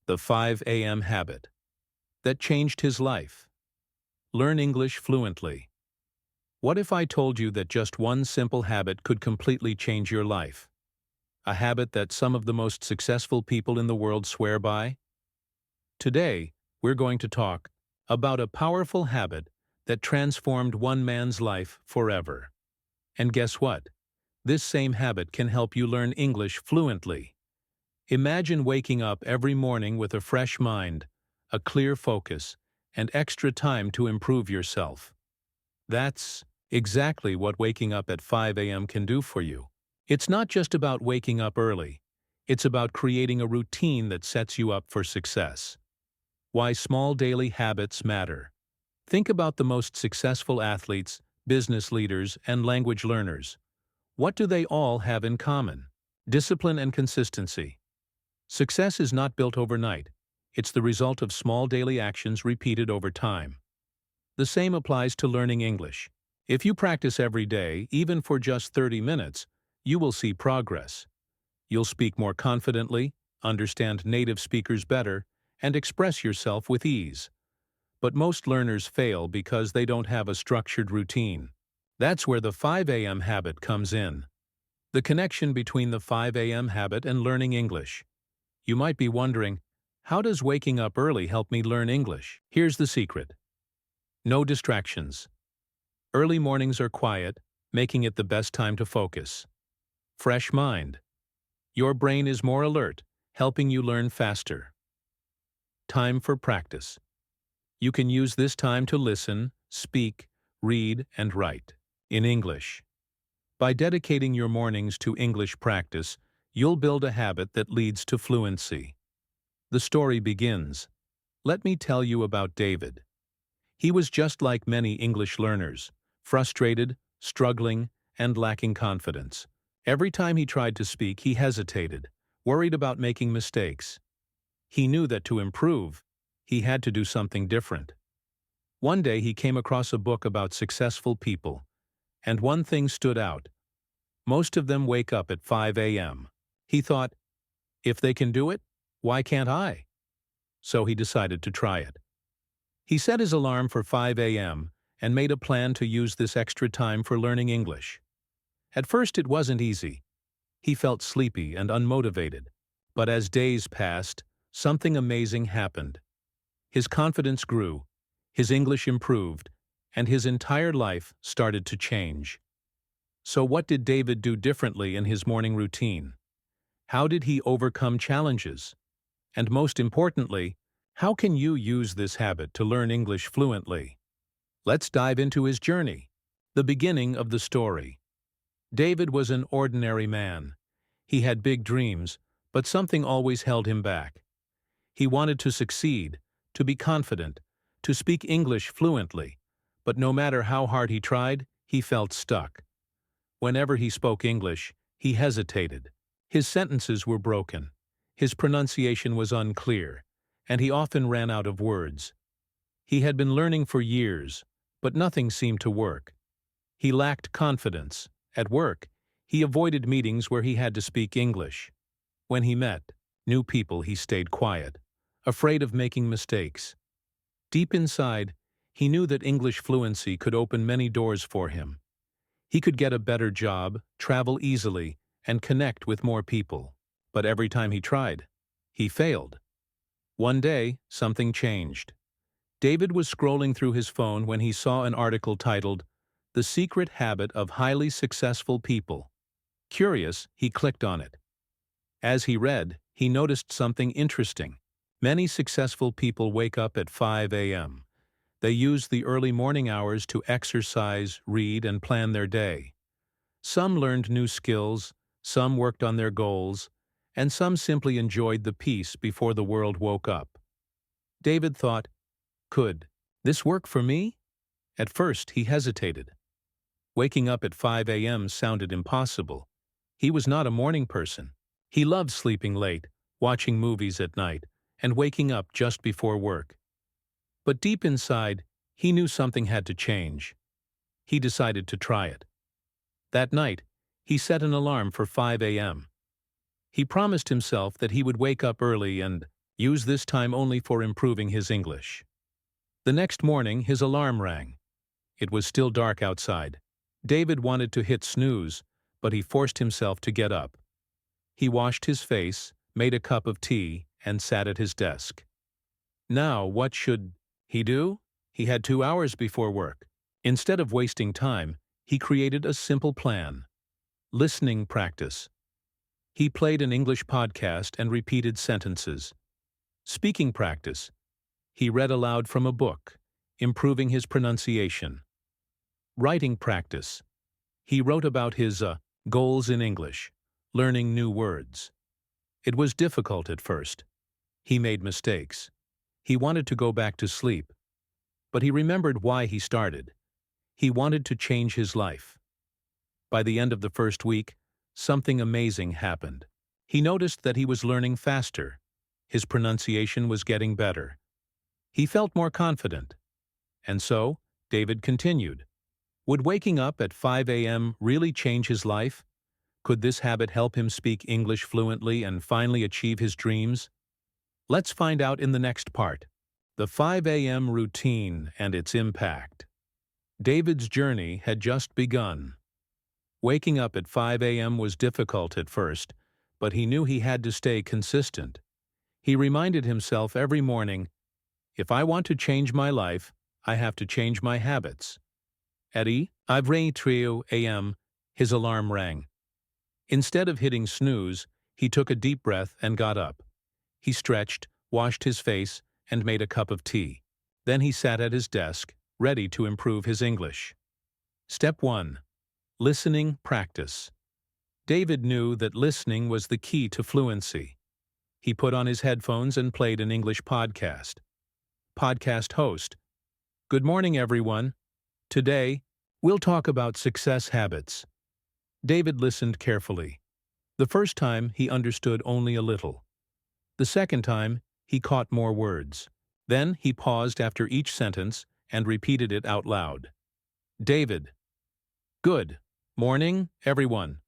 The 5 a.m. habit that changed his life. Learn English fluently. What if I told you that just one simple habit could completely change your life? A habit that some of the most successful people in the world swear by? Today, we're going to talk about a powerful habit that transformed one man's life forever. And guess what? This same habit can help you learn English fluently. Imagine waking up every morning with a fresh mind, a clear focus, and extra time to improve yourself. That's exactly what waking up at 5 a.m. can do for you. It's not just about waking up early. It's about creating a routine that sets you up for success. Why small daily habits matter. Think about the most successful athletes, business leaders, and language learners. What do they all have in common? Discipline and consistency. Success is not built overnight. It's the result of small daily actions repeated over time. The same applies to learning English. If you practice every day, even for just 30 minutes, you will see progress. You'll speak more confidently, understand native speakers better, and express yourself with ease. But most learners fail because they don't have a structured routine. That's where the 5 a.m. habit comes in. The connection between the 5 a.m. habit and learning English. You might be wondering, how does waking up early help me learn English? Here's the secret. No distractions. Early mornings are quiet, making it the best time to focus. Fresh mind. Your brain is more alert, helping you learn faster. Time for practice. You can use this time to listen, speak, read, and write in English. By dedicating your mornings to English practice, you'll build a habit that leads to fluency. The story begins. Let me tell you about David. He was just like many English learners, frustrated, struggling, and lacking confidence. Every time he tried to speak, he hesitated, worried about making mistakes. He knew that to improve, he had to do something different. One day he came across a book about successful people, and one thing stood out. Most of them wake up at 5 a.m. He thought, if they can do it, why can't I? So he decided to try it. He set his alarm for 5 a.m. and made a plan to use this extra time for learning English. At first it wasn't easy. He felt sleepy and unmotivated. But as days passed, something amazing happened. His confidence grew, his English improved, and his entire life started to change. So what did David do differently in his morning routine? How did he overcome challenges? And most importantly, how can you use this habit to learn English fluently? Let's dive into his journey. The beginning of the story. David was an ordinary man. He had big dreams, but something always held him back. He wanted to succeed, to be confident, to speak English fluently, but no matter how hard he tried, he felt stuck. Whenever he spoke English, he hesitated. His sentences were broken, his pronunciation was unclear, and he often ran out of words. He had been learning for years, but nothing seemed to work. He lacked confidence. At work, he avoided meetings where he had to speak English. When he met new people, he stayed quiet, afraid of making mistakes. Deep inside, he knew that English fluency could open many doors for him. He could get a better job, travel easily, and connect with more people. But every time he tried, he failed. One day, something changed. David was scrolling through his phone when he saw an article titled, "The Secret Habit of Highly Successful People." Curious, he clicked on it. As he read, he noticed something interesting. Many successful people wake up at 5 a.m. They use the early morning hours to exercise, read, and plan their day. Some learned new skills, some worked on their goals, and some simply enjoyed the peace before the world woke up. David thought, could this work for me? At first, he hesitated. Waking up at 5 a.m. sounded impossible. He was not a morning person. He loved sleeping late, watching movies at night, and waking up just before work. But deep inside, he knew something had to change. He decided to try it. That night, he set an alarm for 5 a.m. He promised himself that he would wake up early and Use this time only for improving his English. The next morning, his alarm rang. It was still dark outside. David wanted to hit snooze, but he forced himself to get up. He washed his face, made a cup of tea, and sat at his desk. Now, what should he do? He had 2 hours before work. Instead of wasting time, he created a simple plan. Listening practice. He played an English podcast and repeated sentences. Speaking practice. He read aloud from a book, improving his pronunciation. Writing practice. He wrote about his goals in English, learning new words. It was difficult at first. He made mistakes. He wanted to go back to sleep. But he remembered why he started. He wanted to change his life. By the end of the first week, something amazing happened. He noticed that he was learning faster. His pronunciation was getting better. He felt more confident. And so, David continued. Would waking up at 5 a.m. really change his life? Could this habit help him speak English fluently and finally achieve his dreams? Let's find out in the next part. The 5 a.m. routine and its impact. David's journey had just begun. Waking up at 5 a.m. was difficult at first, but he knew he had to stay consistent. He reminded himself every morning, if I want to change my life, I have to change my habits. At 5:03 a.m., his alarm rang. Instead of hitting snooze, he took a deep breath and got up. He stretched, washed his face, and made a cup of tea. Then he sat at his desk, ready to improve his English. Step 1. Listening practice. David knew that listening was the key to fluency. He put on his headphones and played an English podcast. Podcast host. Good morning, everyone. Today, we'll talk about success habits. David listened carefully. The first time, he understood only a little. The second time, he caught more words. Then he paused after each sentence and repeated it out loud. David. Good morning, everyone.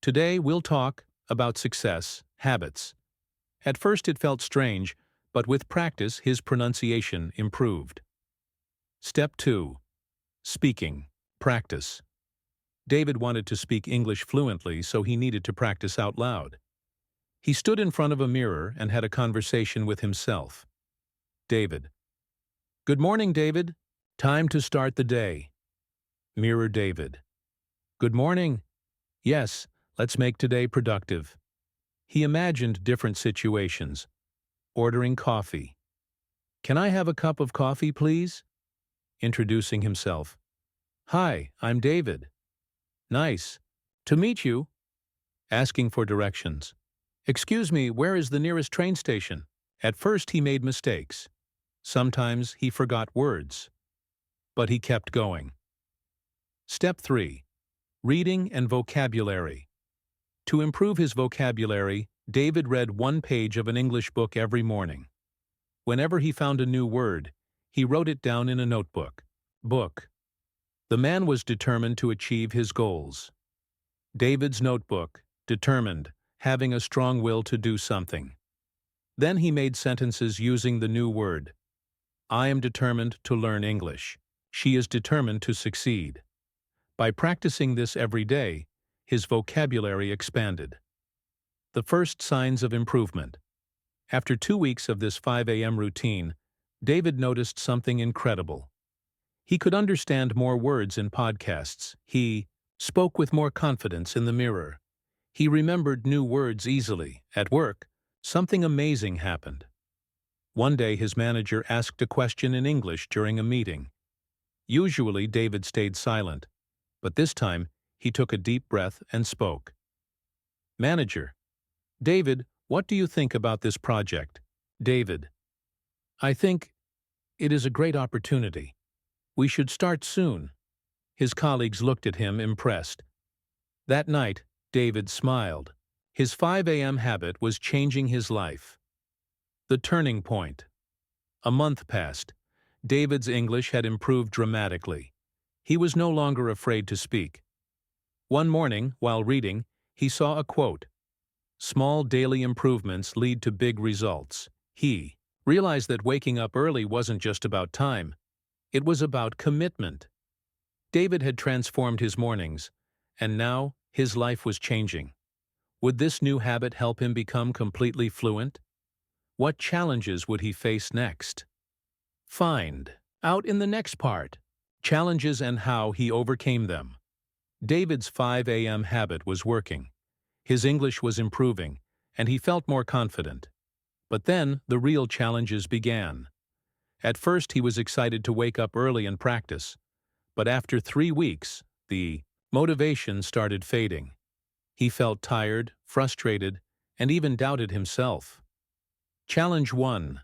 Today we'll talk about success habits. At first it felt strange, but with practice his pronunciation improved. Step 2. Speaking practice. David wanted to speak English fluently, so he needed to practice out loud. He stood in front of a mirror and had a conversation with himself. David. Good morning, David. Time to start the day. Mirror David. Good morning. Yes, let's make today productive. He imagined different situations. Ordering coffee. Can I have a cup of coffee, please? Introducing himself. Hi, I'm David. Nice to meet you. Asking for directions. Excuse me, where is the nearest train station? At first he made mistakes. Sometimes he forgot words. But he kept going. Step 3. Reading and vocabulary. To improve his vocabulary, David read 1 page of an English book every morning. Whenever he found a new word, he wrote it down in a notebook. Book. The man was determined to achieve his goals. David's notebook, determined, having a strong will to do something. Then he made sentences using the new word. I am determined to learn English. She is determined to succeed. By practicing this every day, his vocabulary expanded. The first signs of improvement. After 2 weeks of this 5 a.m. routine, David noticed something incredible. He could understand more words in podcasts. He spoke with more confidence in the mirror. He remembered new words easily. At work, something amazing happened. One day his manager asked a question in English during a meeting. Usually David stayed silent, but this time he took a deep breath and spoke. Manager. David, what do you think about this project? David. I think it is a great opportunity. We should start soon. His colleagues looked at him impressed. That night, David smiled. His 5 a.m. habit was changing his life. The turning point. A month passed. David's English had improved dramatically. He was no longer afraid to speak. One morning, while reading, he saw a quote. Small daily improvements lead to big results. He realized that waking up early wasn't just about time, it was about commitment. David had transformed his mornings, and now his life was changing. Would this new habit help him become completely fluent? What challenges would he face next? Find out in the next part. Challenges and how he overcame them. David's 5 a.m. habit was working. His English was improving, and he felt more confident. But then the real challenges began. At first he was excited to wake up early and practice, but after 3 weeks, the motivation started fading. He felt tired, frustrated, and even doubted himself. Challenge 1.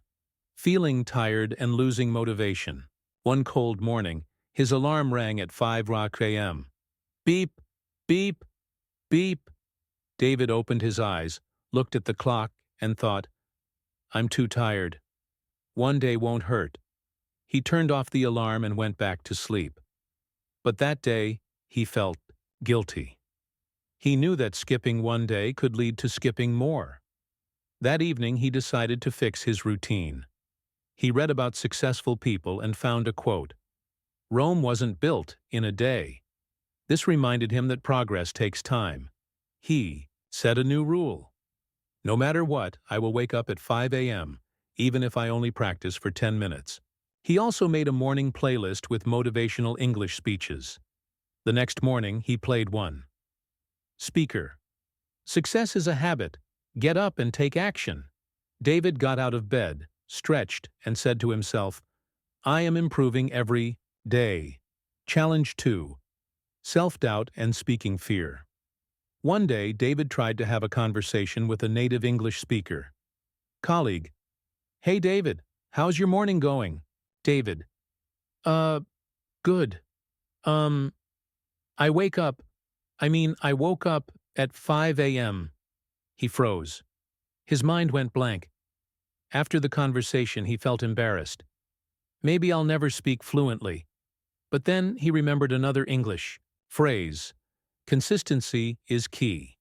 Feeling tired and losing motivation. One cold morning, his alarm rang at 5 a.m. Beep, beep, beep. David opened his eyes, looked at the clock, and thought, "I'm too tired. One day won't hurt." He turned off the alarm and went back to sleep. But that day, he felt guilty. He knew that skipping one day could lead to skipping more. That evening, he decided to fix his routine. He read about successful people and found a quote, "Rome wasn't built in a day." This reminded him that progress takes time. He set a new rule. No matter what, I will wake up at 5 a.m., even if I only practice for 10 minutes. He also made a morning playlist with motivational English speeches. The next morning, he played one. Speaker. Success is a habit. Get up and take action. David got out of bed, stretched, and said to himself, "I am improving every day." Challenge 2. Self-doubt and speaking fear. One day, David tried to have a conversation with a native English speaker. Colleague. "Hey David, how's your morning going?" David. Good. I woke up at 5 a.m. He froze. His mind went blank. After the conversation, he felt embarrassed. Maybe I'll never speak fluently. But then he remembered another English phrase. Consistency is key.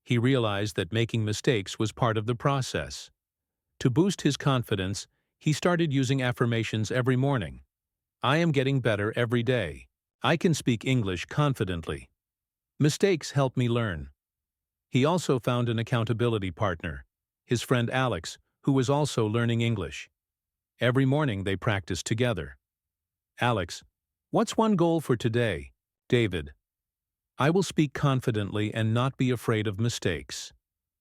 He realized that making mistakes was part of the process. To boost his confidence, he started using affirmations every morning. I am getting better every day. I can speak English confidently. Mistakes help me learn. He also found an accountability partner, his friend Alex, who was also learning English. Every morning they practiced together. Alex, what's one goal for today? David, I will speak confidently and not be afraid of mistakes.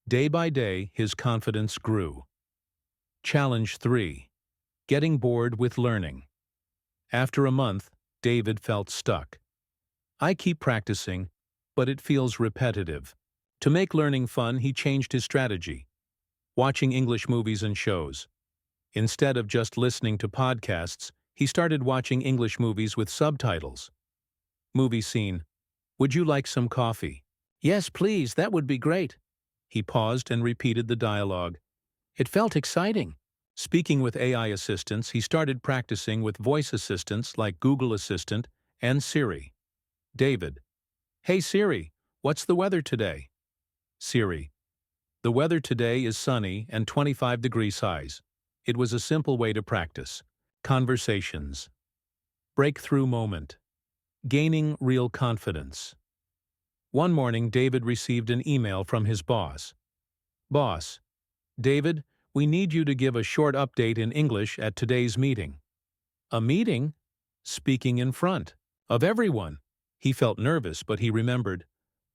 Day by day, his confidence grew. Challenge 3. Getting bored with learning. After a month, David felt stuck. I keep practicing, but it feels repetitive. To make learning fun, he changed his strategy. Watching English movies and shows. Instead of just listening to podcasts, he started watching English movies with subtitles. Movie scene. Would you like some coffee? Yes, please, that would be great. He paused and repeated the dialogue. It felt exciting. Speaking with AI assistants, he started practicing with voice assistants like Google Assistant and Siri. David. Hey Siri, what's the weather today? Siri. The weather today is sunny and 25 degrees highs. It was a simple way to practice. Conversations. Breakthrough moment. Gaining real confidence. One morning, David received an email from his boss. Boss. David, we need you to give a short update in English at today's meeting. A meeting? Speaking in front of everyone. He felt nervous, but he remembered.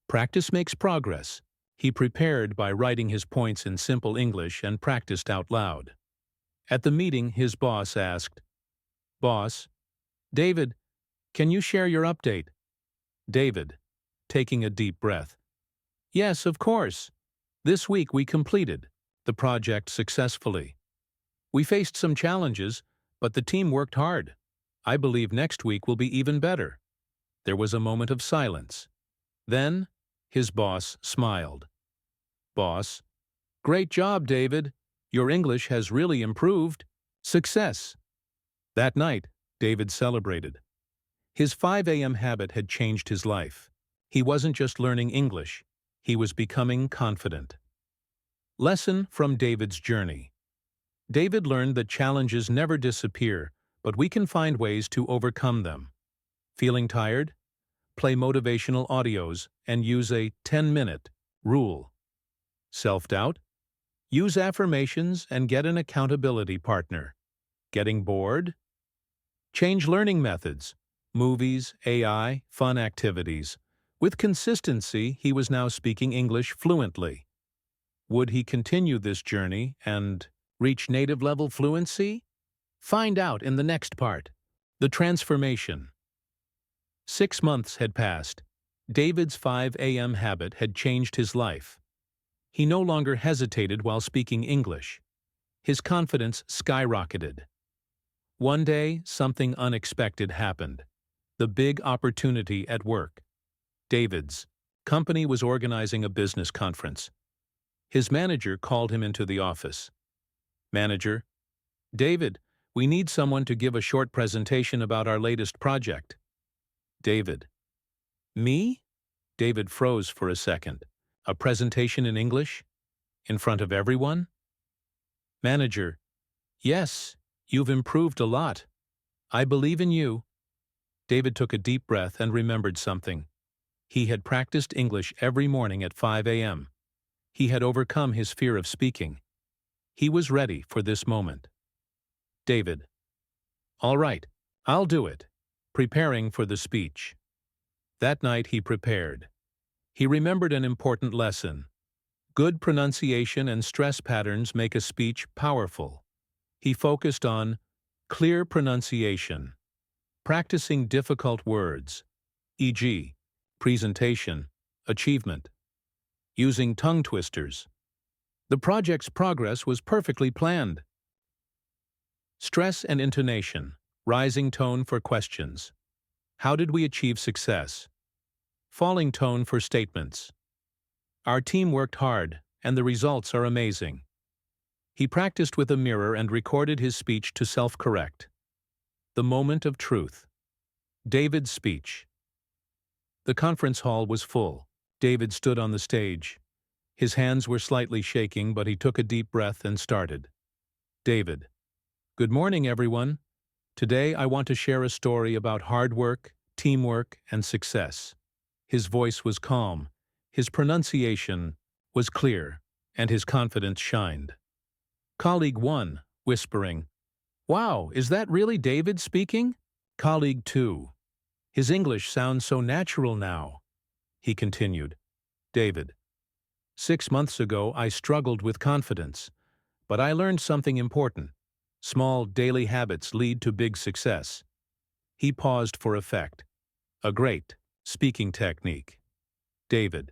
Practice makes progress. He prepared by writing his points in simple English and practiced out loud. At the meeting, his boss asked, Boss, David, can you share your update? David, taking a deep breath. Yes, of course. This week we completed the project successfully. We faced some challenges, but the team worked hard. I believe next week will be even better. There was a moment of silence. Then, his boss smiled. Boss, great job, David. Your English has really improved. Success. That night, David celebrated. His 5 a.m. habit had changed his life. He wasn't just learning English, he was becoming confident. Lesson from David's journey. David learned that challenges never disappear, but we can find ways to overcome them. Feeling tired? Play motivational audios and use a 10-minute rule. Self-doubt? Use affirmations and get an accountability partner. Getting bored? Change learning methods. Movies, AI, fun activities. With consistency, he was now speaking English fluently. Would he continue this journey and reach native-level fluency? Find out in the next part. The transformation. 6 months had passed. David's 5 a.m. habit had changed his life. He no longer hesitated while speaking English. His confidence skyrocketed. One day, something unexpected happened. The big opportunity at work. David's company was organizing a business conference. His manager called him into the office. Manager, David, we need someone to give a short presentation about our latest project. David. Me? David froze for a second. A presentation in English? In front of everyone? Manager. Yes, you've improved a lot. I believe in you. David took a deep breath and remembered something. He had practiced English every morning at 5 a.m. He had overcome his fear of speaking. He was ready for this moment. David. All right, I'll do it. Preparing for the speech. That night he prepared. He remembered an important lesson. Good pronunciation and stress patterns make a speech powerful. He focused on clear pronunciation, practicing difficult words, e.g., presentation, achievement, using tongue twisters. The project's progress was perfectly planned. Stress and intonation, rising tone for questions. How did we achieve success? Falling tone for statements. Our team worked hard, and the results are amazing. He practiced with a mirror and recorded his speech to self-correct. The moment of truth. David's speech. The conference hall was full. David stood on the stage. His hands were slightly shaking, but he took a deep breath and started. David. Good morning, everyone. Today I want to share a story about hard work, teamwork, and success. His voice was calm, his pronunciation was clear, and his confidence shined. Colleague 1, whispering, Wow, is that really David speaking? Colleague 2, his English sounds so natural now. He continued, David, 6 months ago I struggled with confidence, but I learned something important. Small daily habits lead to big success. He paused for effect. A great speaking technique. David.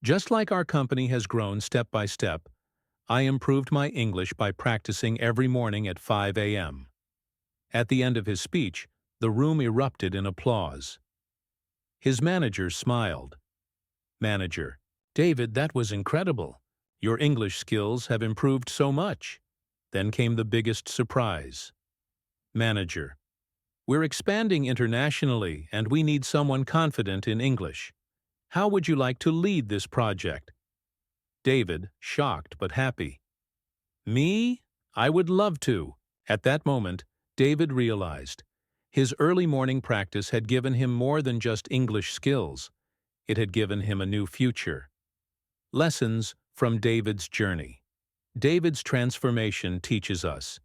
Just like our company has grown step by step, I improved my English by practicing every morning at 5 a.m. At the end of his speech, the room erupted in applause. His manager smiled. Manager. David, that was incredible. Your English skills have improved so much. Then came the biggest surprise. Manager. We're expanding internationally, and we need someone confident in English. How would you like to lead this project? David, shocked but happy. Me? I would love to. At that moment, David realized his early morning practice had given him more than just English skills. It had given him a new future. Lessons from David's journey. David's transformation teaches us.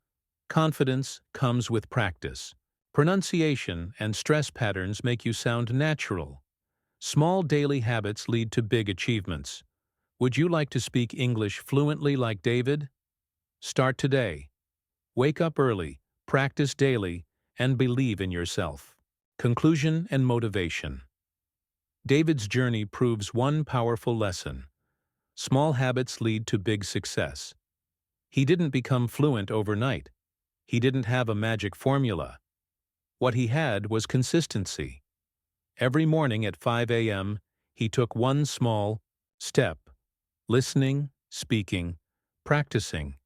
Confidence comes with practice. Pronunciation and stress patterns make you sound natural. Small daily habits lead to big achievements. Would you like to speak English fluently like David? Start today. Wake up early, practice daily, and believe in yourself. Conclusion and motivation. David's journey proves one powerful lesson. Small habits lead to big success. He didn't become fluent overnight. He didn't have a magic formula. What he had was consistency. Every morning at 5 a.m., he took one small step, listening, speaking, practicing,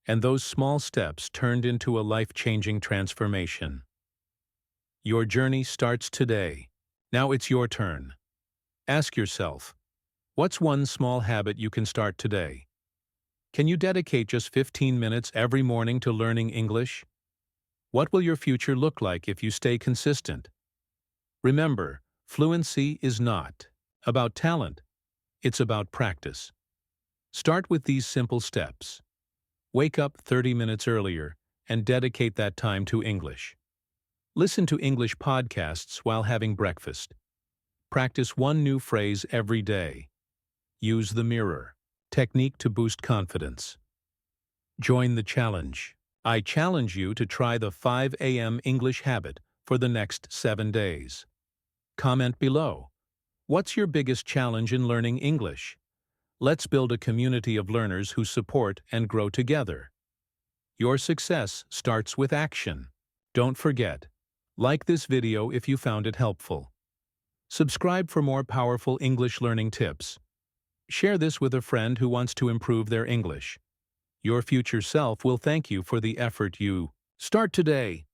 and those small steps turned into a life-changing transformation. Your journey starts today. Now it's your turn. Ask yourself, what's one small habit you can start today? Can you dedicate just 15 minutes every morning to learning English? What will your future look like if you stay consistent? Remember, fluency is not about talent, it's about practice. Start with these simple steps. Wake up 30 minutes earlier and dedicate that time to English. Listen to English podcasts while having breakfast. Practice one new phrase every day. Use the mirror technique to boost confidence. Join the challenge. I challenge you to try the 5 a.m. English habit for the next 7 days. Comment below. What's your biggest challenge in learning English? Let's build a community of learners who support and grow together. Your success starts with action. Don't forget, like this video if you found it helpful. Subscribe for more powerful English learning tips. Share this with a friend who wants to improve their English. Your future self will thank you for the effort you start today.